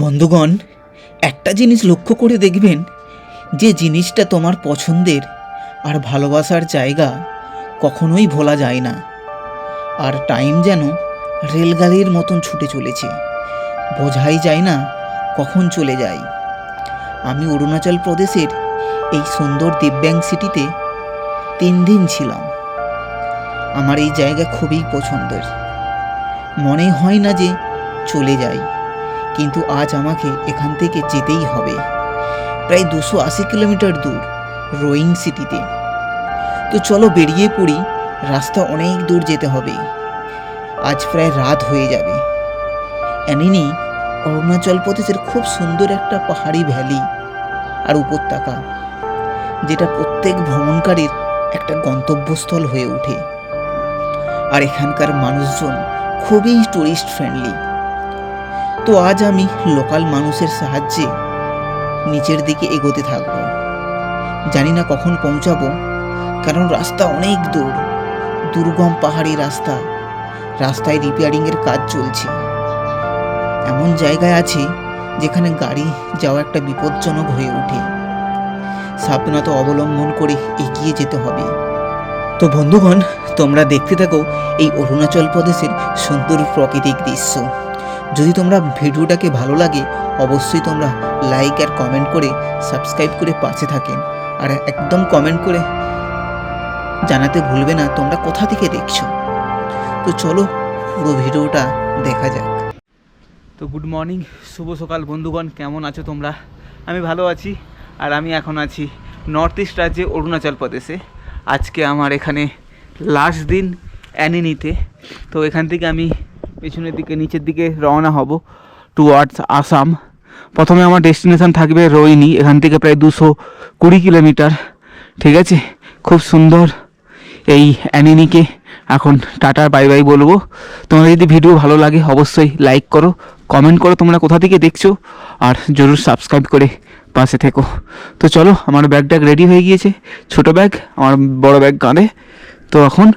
বন্ধুগণ, একটা জিনিস লক্ষ্য করে দেখবেন, যে জিনিসটা তোমার পছন্দের আর ভালোবাসার জায়গা কখনোই ভোলা যায় না। আর টাইম যেন রেলগাড়ির মতন ছুটে চলেছে, বোঝাই যায় না কখন চলে যায়। আমি অরুণাচল প্রদেশের এই সুন্দর দিব্যাং সিটিতে 3 দিন ছিলাম। আমার এই জায়গা খুবই পছন্দের, মনে হয় না যে চলে যাই, কিন্তু আজ আমাকে এখান থেকে যেতেই হবে। প্রায় 280 কিলোমিটার দূর রোয়িং সিটিতে। তো চলো বেরিয়ে পড়ি, রাস্তা অনেক দূর যেতে হবে, আজ প্রায় রাত হয়ে যাবে। অ্যানিনি অরুণাচল প্রদেশের খুব সুন্দর একটা পাহাড়ি ভ্যালি আর উপত্যকা, যেটা প্রত্যেক ভ্রমণকারীর একটা গন্তব্যস্থল হয়ে ওঠে। আর এখানকার মানুষজন খুবই টুরিস্ট ফ্রেন্ডলি। তো আজ আমি লোকাল মানুষের সাহায্যে নিচের দিকে এগোতে থাকবো। জানি না কখন পৌঁছাবো, কারণ রাস্তা অনেক দূর, দুর্গম পাহাড়ি রাস্তা। রাস্তায় রিপেয়ারিংয়ের কাজ চলছে। এমন জায়গায় আছে যেখানে গাড়ি যাওয়া একটা বিপজ্জনক হয়ে ওঠে। সাবধানতা অবলম্বন করে এগিয়ে যেতে হবে। তো বন্ধুগণ, তোমরা দেখতে থাকো এই অরুণাচল প্রদেশের সুন্দর প্রাকৃতিক দৃশ্য। যদি তোমরা ভিডিওটাকে ভালো লাগে, অবশ্যই তোমরা লাইক আর কমেন্ট করে সাবস্ক্রাইব করে পাশে থাকেন। আর একদম কমেন্ট করে জানাতে ভুলবে না তোমরা কোথা থেকে দেখছো। তো চলো পুরো ভিডিওটা দেখা যাক। তো গুড মর্নিং, শুভ সকাল বন্ধুগণ, কেমন আছো তোমরা? আমি ভালো আছি। আর আমি এখন আছি নর্থ ইস্ট রাজ্যে অরুণাচল প্রদেশে। আজকে আমার এখানে লাস্ট দিন অ্যানিনিতে। তো এখান থেকে আমি পেছনের দিকে নিচের দিকে রওনা হব টুয়ার্ডস আসাম। প্রথমে আমার ডেস্টিনেশন থাকবে রোহিনী, এখান থেকে প্রায় 220 কিলোমিটার। ঠিক আছে, খুব সুন্দর এই অ্যানিনিকে এখন টাটা বাই বাই বলবো। তোমার যদি ভিডিও ভালো লাগে অবশ্যই লাইক করো, কমেন্ট করো তোমরা কোথা থেকে দেখছো, আর জরুর সাবস্ক্রাইব করে পাশে থেকো। তো চলো, আমার ব্যাগ রেডি হয়ে গিয়েছে, ছোটো ব্যাগ, আমার বড় ব্যাগ কাঁধে। তো এখন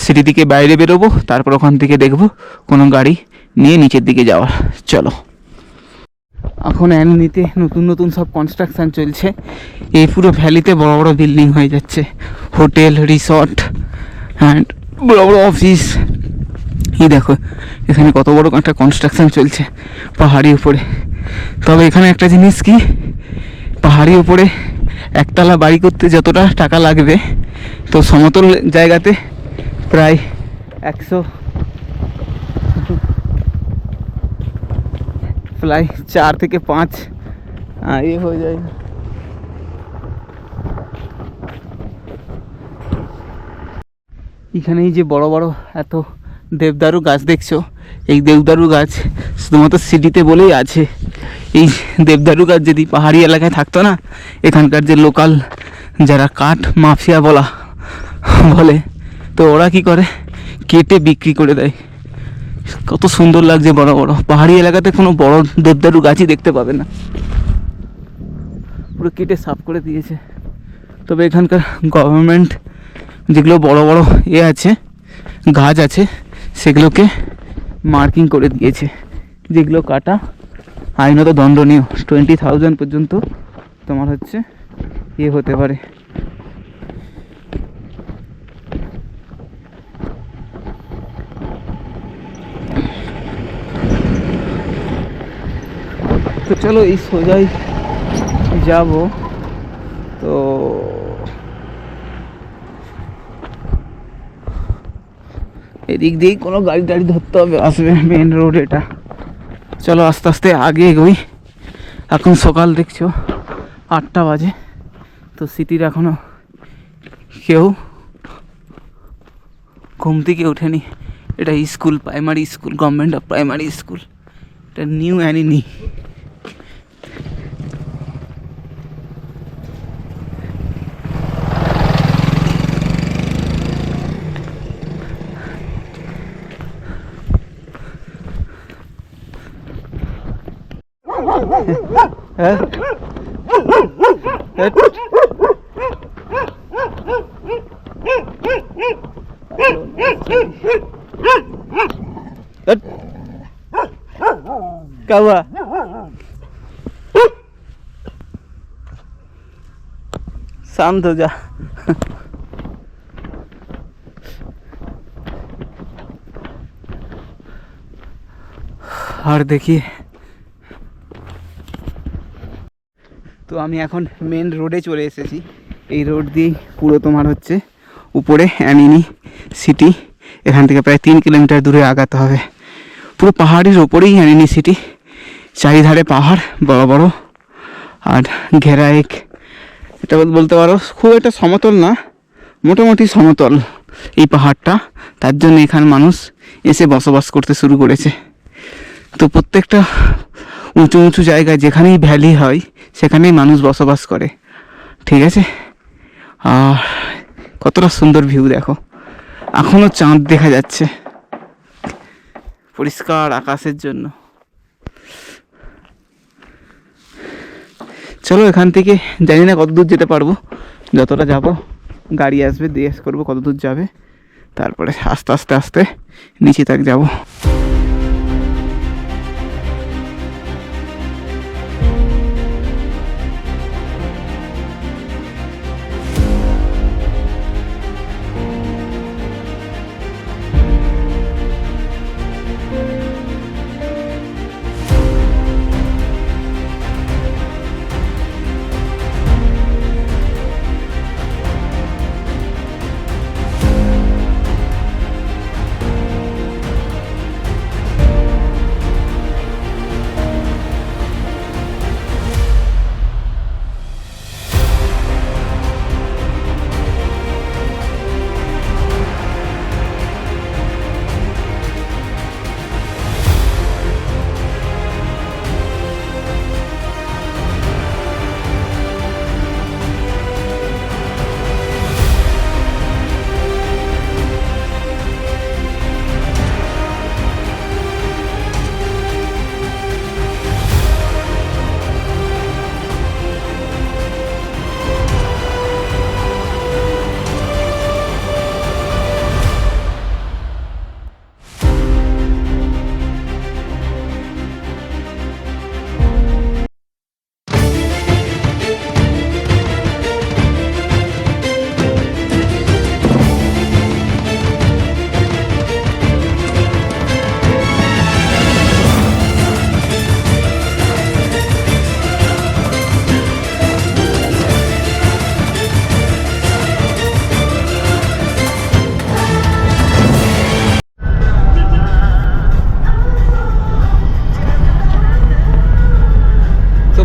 সিটি থেকে বাইরে বেরোবো, তারপর ওখান থেকে দেখবো কোনো গাড়ি নিয়ে নিচের দিকে যাওয়ার। চলো। এখন অ্যানিনিতে নতুন নতুন সব কনস্ট্রাকশান চলছে। এই পুরো ভ্যালিতে বড় বড় বিল্ডিং হয়ে যাচ্ছে, হোটেল, রিসর্ট অ্যান্ড বড় বড় অফিস। এই দেখো এখানে কত বড় একটা কনস্ট্রাকশান চলছে পাহাড়ি উপরে। তবে এখানে একটা জিনিস কি, পাহাড়ি উপরে একতলা বাড়ি করতে যতটা টাকা লাগবে, তো সমতল জায়গাতে প্রায় 4 থেকে 5 হয়ে যায়। এখানে এই যে বড় বড় এত দেবদারু গাছ দেখছো, এই দেবদারু গাছ শুধুমাত্র সিটিতে বলেই আছে। এই দেবদারু গাছ যদি পাহাড়ি এলাকায় থাকতো না, এখানকার যে লোকাল যারা কাঠ মাফিয়া বলে, তো ওরা কি করে, কেটে বিক্রি করে দেয়। কত সুন্দর লাগছে, বড় বড়। পাহাড়ি এলাকাতে কোনো বড় দেবদারু গাছই দেখতে পাবে না, পুরো কেটে সাফ করে দিয়েছে। তবে এখানকার গভর্নমেন্ট যেগুলো বড় বড় আছে, গাছ আছে, সেগুলোকে মার্কিং করে দিয়েছে। যেগুলো কাটা আইনত দণ্ডনীয়, 20,000 পর্যন্ত তোমার হচ্ছে হতে পারে। তো চলো এই সোজাই যাব। তো এদিক দিয়েই কোনো গাড়ি টাড়ি ধরতে হবে, আসবে মেন রোড এটা। চলো আস্তে আস্তে আগে এগোই। এখন সকাল দেখছো 8টা বাজে। তো সিটির এখনও কেউ ঘুম থেকে ওঠেনি। এটা school, primary school, government of primary school. এটা নিউ অ্যানিনি। क्या हुआ? शांत हो जा। আর দেখি তো আমি এখন মেন রোডে চলে এসেছি। এই রোড দিয়েই পুরো তোমার হচ্ছে উপরে অ্যানিনি সিটি। এখান থেকে প্রায় 3 কিলোমিটার দূরে আগাতে হবে। পুরো পাহাড়ের ওপরেই অ্যানিনি সিটি, চারিধারে পাহাড় বড় বড় আর ঘেরা এক। এটা বলতে পারো খুব একটা সমতল না, মোটামুটি সমতল এই পাহাড়টা। তার জন্য এখানে মানুষ এসে বসবাস করতে শুরু করেছে। তো প্রত্যেকটা উঁচু উঁচু জায়গায় যেখানেই ভ্যালি হয় সেখানেই মানুষ বসবাস করে, ঠিক আছে। আর কতটা সুন্দর ভিউ দেখো, এখনও চাঁদ দেখা যাচ্ছে পরিষ্কার আকাশের জন্য। চলো এখান থেকে জানি না কত দূর যেতে পারবো, যতটা যাব গাড়ি আসবে জিজ্ঞেস করবো কত দূর যাবে, তারপরে আস্তে আস্তে আস্তে নিচে তাক যাব।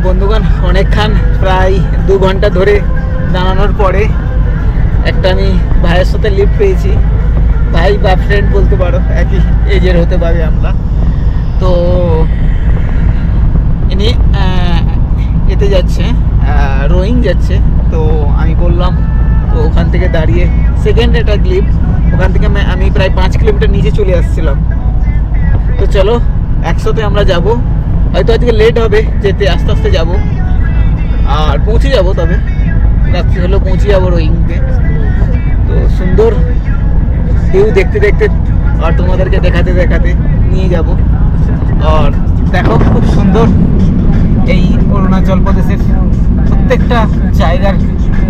বন্ধুগণ অনেকক্ষণ প্রায় 2 ঘন্টা ধরে দাঁড়ানোর পরে একটা আমি ভাইয়ের সাথে লিফট পেয়েছি। ভাই বা ফ্রেন্ড বলতে পারো, একই এজের হতে পারে আমরা। তো ইনি এতে যাচ্ছে, রোয়িং যাচ্ছে। তো আমি বললাম, তো ওখান থেকে দাঁড়িয়ে সেকেন্ড একটা লিফট, ওখান থেকে আমি প্রায় 5 কিলোমিটার নিচে চলে আসছিলাম। তো চলো একসাথে আমরা যাব। হয়তো আজকে লেট হবে যেতে, আস্তে আস্তে যাব আর পৌঁছে যাব, তবে রাত্রি হলেও পৌঁছে যাবো রোয়িংকে। তো সুন্দর ভিউ দেখতে দেখতে আর তোমাদেরকে দেখাতে দেখাতে নিয়ে যাব। আর দেখো খুব সুন্দর এই অরুণাচল প্রদেশের প্রত্যেকটা জায়গার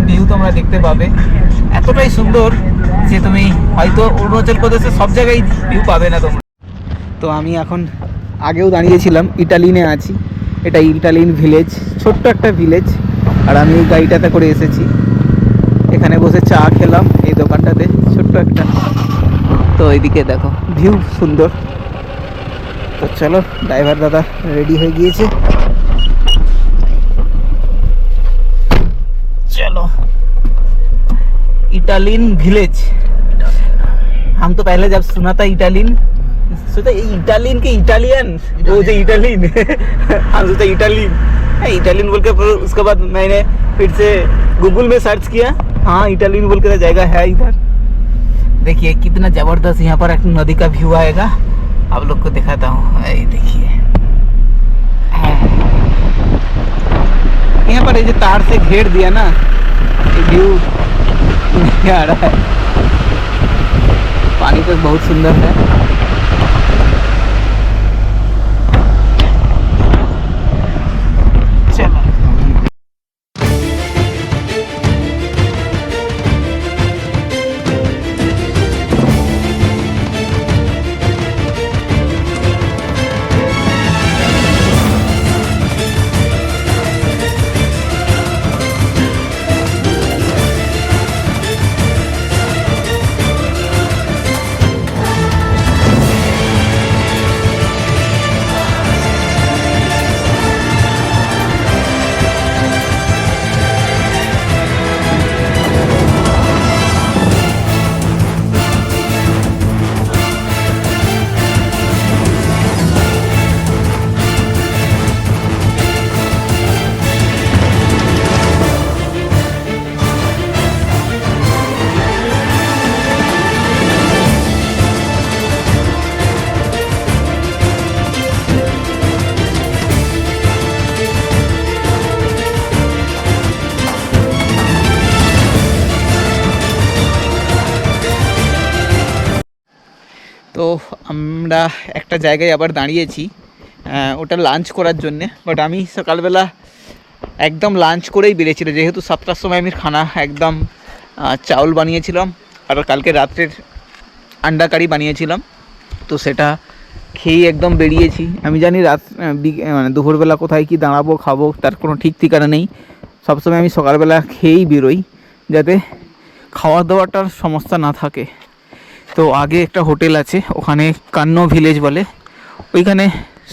ভিউ তোমরা দেখতে পাবে। এতটাই সুন্দর যে তুমি হয়তো অরুণাচল প্রদেশের সব জায়গায় ভিউ পাবে না তোমরা। তো আমি এখন আগেও দাঁড়িয়েছিলাম, ইটালিনে আছি। এটা ইটালিন ভিলেজ, ছোট্ট একটা ভিলেজ। আর আমি এই গাড়িটাতে করে এসেছি, এখানে বসে চা খেলাম এই দোকানটাতে ছোট্ট একটা। তো এইদিকে দেখো ভিউ সুন্দর। তো চলো, ড্রাইভার দাদা রেডি হয়ে গিয়েছে, चलो। इटालियन विलेज, हम तो पहले जब सुना था इटालियन, सोचा इटालियन के इटालियन, वो जो इटालियन हम सोचा इटालियन इटालियन बोल के। उसके बाद मैंने फिर से गूगल में सर्च किया, हाँ इटालियन बोल के जगह है इधर। देखिए कितना जबरदस्त यहाँ पर एक नदी का व्यू आएगा, आप लोग को दिखाता हूँ। देखिए यहाँ पर ये जो तार से घेर दिया ना, ये व्यू नहीं आ रहा है। पानी तो बहुत सुंदर है। चलो আমরা একটা জায়গায় আবার দাঁড়িয়েছি, ওটা লাঞ্চ করার জন্যে। বাট আমি সকালবেলা একদম লাঞ্চ করেই বেরিয়েছিল, যেহেতু 7টার সময় আমি খানা একদম চাউল বানিয়েছিলাম আর কালকে রাত্রের আন্ডা কারি বানিয়েছিলাম, তো সেটা খেয়ে একদম বেরিয়েছি। আমি জানি মানে দুপুরবেলা কোথায় কি দাঁড়াবো খাবো তার কোনো ঠিক ঠিকানা নেই। সবসময় আমি সকালবেলা খেয়েই বেরোই যাতে খাওয়া দাওয়াটার সমস্যা না থাকে। তো আগে একটা হোটেল আছে, ওখানে কান্ন ভিলেজ বলে, ওইখানে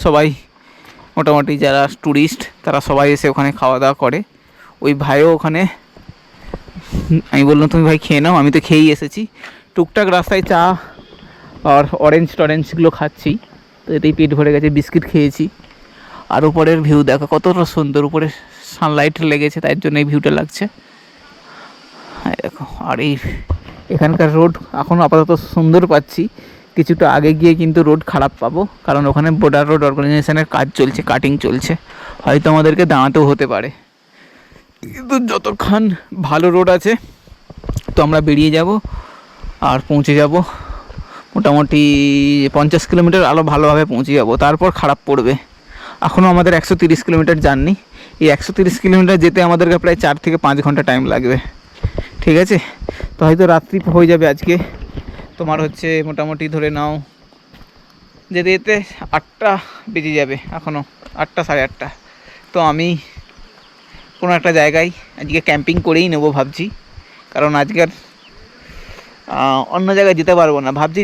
সবাই মোটামুটি যারা ট্যুরিস্ট তারা সবাই এসে ওখানে খাওয়া দাওয়া করে। ওই ভাইও ওখানে, আমি বললাম তুমি ভাই খেয়ে নাও, আমি তো খেয়েই এসেছি। টুকটাক রাস্তায় চা আর অরেঞ্জগুলো খাচ্ছি, তো এতেই পেট ভরে গেছে। বিস্কিট খেয়েছি। আর উপরের ভিউ দেখো কতটা সুন্দর, উপরে সানলাইট লেগেছে তার জন্য এই ভিউটা লাগছে। হ্যাঁ দেখো, আর এখানকার রোড এখন আপাতত সুন্দর পাচ্ছি, কিছুটা আগে গিয়ে কিন্তু রোড খারাপ পাবো, কারণ ওখানে বর্ডার রোড অর্গানাইজেশনের কাজ চলছে, কাটিং চলছে, হয়তো আমাদেরকে দাঁড়াতেও হতে পারে। কিন্তু যতক্ষণ ভালো রোড আছে তো আমরা বেরিয়ে যাব আর পৌঁছে যাব মোটামুটি 50 কিলোমিটার আরও ভালোভাবে পৌঁছে যাব, তারপর খারাপ পড়বে। এখনও আমাদের 130 কিলোমিটার জার্নি, এই 130 কিলোমিটার যেতে আমাদেরকে প্রায় 4 থেকে 5 ঘন্টা টাইম লাগবে। ঠিক আছে, তো হয়তো রাত্রি হয়ে যাবে আজকে, তোমার হচ্ছে মোটামুটি ধরে নাও যেতে যেতে 8টা বেজে যাবে, এখনও 8টা 8:30। তো আমি কোনো একটা জায়গায় আজকে ক্যাম্পিং করেই নেবো ভাবছি, কারণ আজকের অন্য জায়গায় যেতে পারবো না। ভাবছি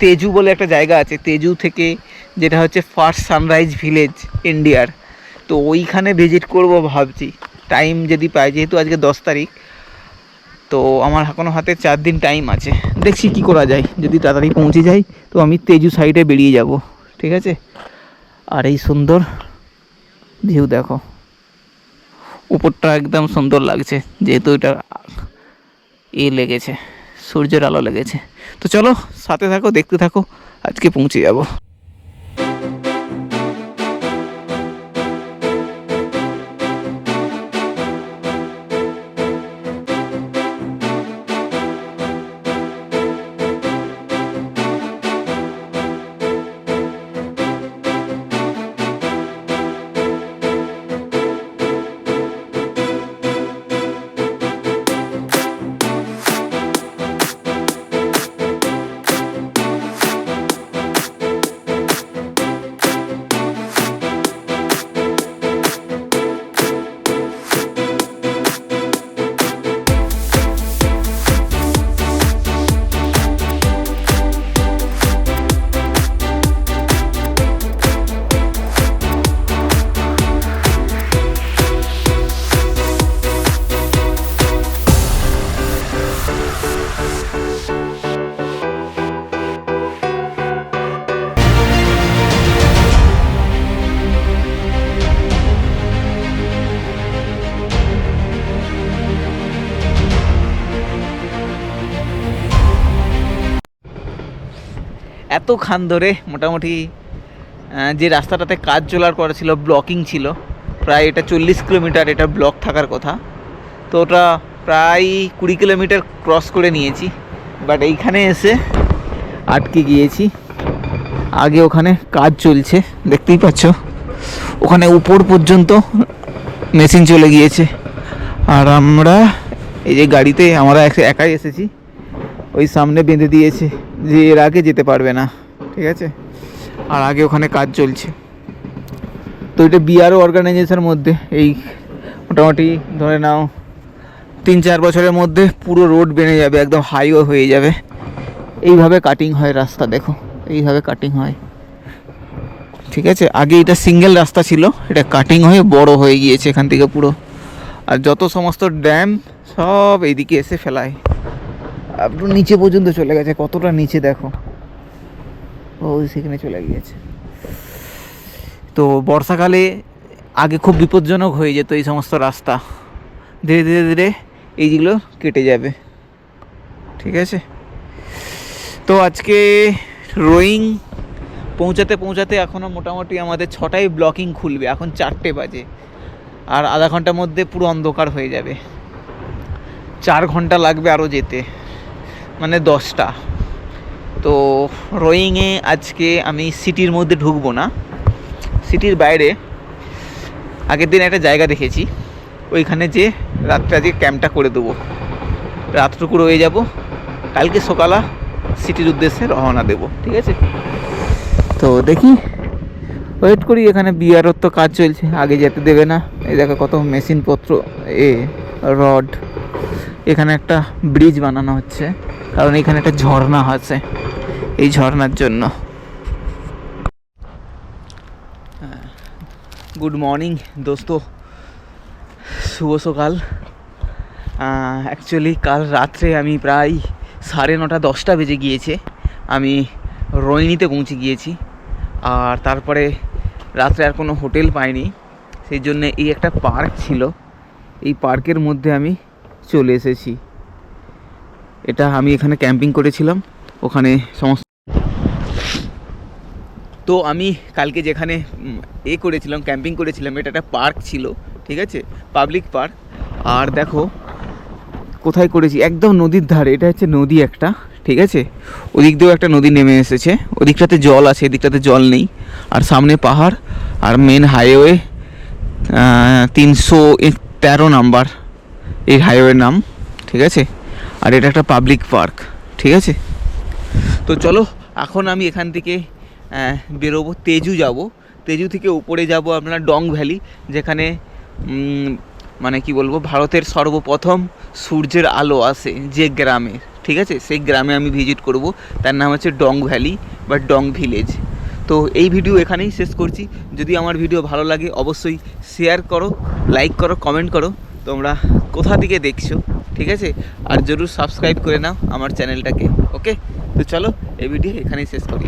তেজু বলে একটা জায়গা আছে, তেজু থেকে যেটা হচ্ছে ফার্স্ট সানরাইজ ভিলেজ ইন্ডিয়ার, তো ওইখানে ভিজিট করব ভাবছি, টাইম যদি পাই। যেহেতু আজকে 10 তারিখ, তো আমার এখনও হাতে 4 দিন টাইম আছে, দেখছি কি করা যায়। যদি তাড়াতাড়ি পৌঁছে যাই তো আমি তেজু সাইডে বেরিয়ে যাব। ঠিক আছে, আর এই সুন্দর ভিউ দেখো, উপরটা একদম সুন্দর লাগছে, যেহেতু এটা লেগেছে, সূর্যের আলো লেগেছে। তো চলো সাথে থাকো, দেখতে থাকো, আজকে পৌঁছে যাব। এতক্ষণ ধরে মোটামুটি যে রাস্তাটাতে কাজ চলার করা ছিল, ব্লকিং ছিল প্রায়, এটা 40 কিলোমিটার এটা ব্লক থাকার কথা, তো ওটা প্রায় 20 কিলোমিটার ক্রস করে নিয়েছি। বাট এইখানে এসে আটকে গিয়েছি। আগে ওখানে কাজ চলছে, দেখতেই পাচ্ছ, ওখানে উপর পর্যন্ত মেশিন চলে গিয়েছে, আর আমরা এই যে গাড়িতে আমরা একাই এসেছি, ওই সামনে বেঁধে দিয়েছে যে এর আগে যেতে পারবে না। ঠিক আছে, আর আগে ওখানে কাজ চলছে। তো এটা বিআরও অর্গানাইজেশনের মধ্যে, এই মোটামুটি ধরে নাও 3-4 বছরের মধ্যে পুরো রোড বেড়ে যাবে, একদম হাইওয়ে হয়ে যাবে। এইভাবে কাটিং হয় রাস্তা, দেখো এইভাবে কাটিং হয়। ঠিক আছে, আগে এটা সিঙ্গেল রাস্তা ছিল, এটা কাটিং হয়ে বড় হয়ে গিয়েছে এখান থেকে পুরো, আর যত সমস্ত ড্যাম সব এইদিকে এসে ফেলায়, একটু নিচে পর্যন্ত চলে গেছে। কতটা নিচে দেখো, ওই সেখানে চলে গিয়েছে। তো বর্ষাকালে আগে খুব বিপজ্জনক হয়ে যেত এই সমস্ত রাস্তা, ধীরে ধীরে ধীরে এইগুলো কেটে যাবে। ঠিক আছে, তো আজকে রোয়িং পৌঁছাতে পৌঁছাতে এখনও মোটামুটি আমাদের 6টায় ব্লকিং খুলবে, এখন 4টে বাজে, আর আধা ঘন্টার মধ্যে পুরো অন্ধকার হয়ে যাবে। 4 ঘন্টা লাগবে আরও যেতে, মানে 10টা। তো রোয়িংয়ে আজকে আমি সিটির মধ্যে ঢুকবো না, সিটির বাইরে আগের দিন একটা জায়গা দেখেছি, ওইখানে যে রাত্রে আজকে ক্যাম্পটা করে দেবো, রাতটুকু রয়ে যাব, কালকে সকালে সিটির উদ্দেশ্যে রওনা দেব। ঠিক আছে, তো দেখি, ওয়েট করি। এখানে বিআরওর তো কাজ চলছে, আগে যেতে দেবে না। এই দেখো কত মেশিনপত্র, রড। এখানে একটা ব্রিজ বানানো হচ্ছে, কারণ এখানে একটা ঝর্ণা আছে, এই ঝর্ণার জন্য। গুড মর্নিং দোস্ত, শুভ সকাল। অ্যাকচুয়ালি কাল রাত্রে আমি প্রায় 9:30 10টা বেজে গিয়েছে, আমি রোহিণীতে পৌঁছে গিয়েছি। আর তারপরে রাত্রে আর কোনো হোটেল পাইনি, সেই জন্যে এই একটা পার্ক ছিল, এই পার্কের মধ্যে আমি চলে এসেছি। এটা আমি এখানে ক্যাম্পিং করেছিলাম, ওখানে সমস্ত। তো আমি কালকে যেখানে করেছিলাম, ক্যাম্পিং করেছিলাম, এটা একটা পার্ক ছিল, ঠিক আছে, পাবলিক পার্ক। আর দেখো কোথায় করেছি, একদম নদীর ধারে, এটা হচ্ছে নদী একটা, ঠিক আছে। ওদিক দিয়েও একটা নদী নেমে এসেছে, ওদিকটাতে জল আছে, এদিকটাতে জল নেই। আর সামনে পাহাড়, আর মেন হাইওয়ে 313 নাম্বার এই হাইওয়ের নাম, ঠিক আছে। আর এটা একটা পাবলিক পার্ক, ঠিক আছে। তো চলো এখন আমি এখান থেকে বেরোবো, তেজু যাব। তেজু থেকে উপরে যাব আপনার ডং ভ্যালি, যেখানে মানে কি বলবো, ভারতের সর্বপ্রথম সূর্যের আলো আসে যে গ্রামের, ঠিক আছে, সেই গ্রামে আমি ভিজিট করব। তার নাম হচ্ছে ডং ভ্যালি বা ডং ভিলেজ। তো এই ভিডিও এখানেই শেষ করছি। যদি আমার ভিডিও ভালো লাগে অবশ্যই শেয়ার করো, লাইক করো, কমেন্ট করো তোমরা কোথা থেকে দেখছো, ঠিক আছে। আর জরুর সাবস্ক্রাইব করে নাও আমার চ্যানেলটাকে। ওকে, তো চলো এই ভিডিও এখানেই শেষ করি।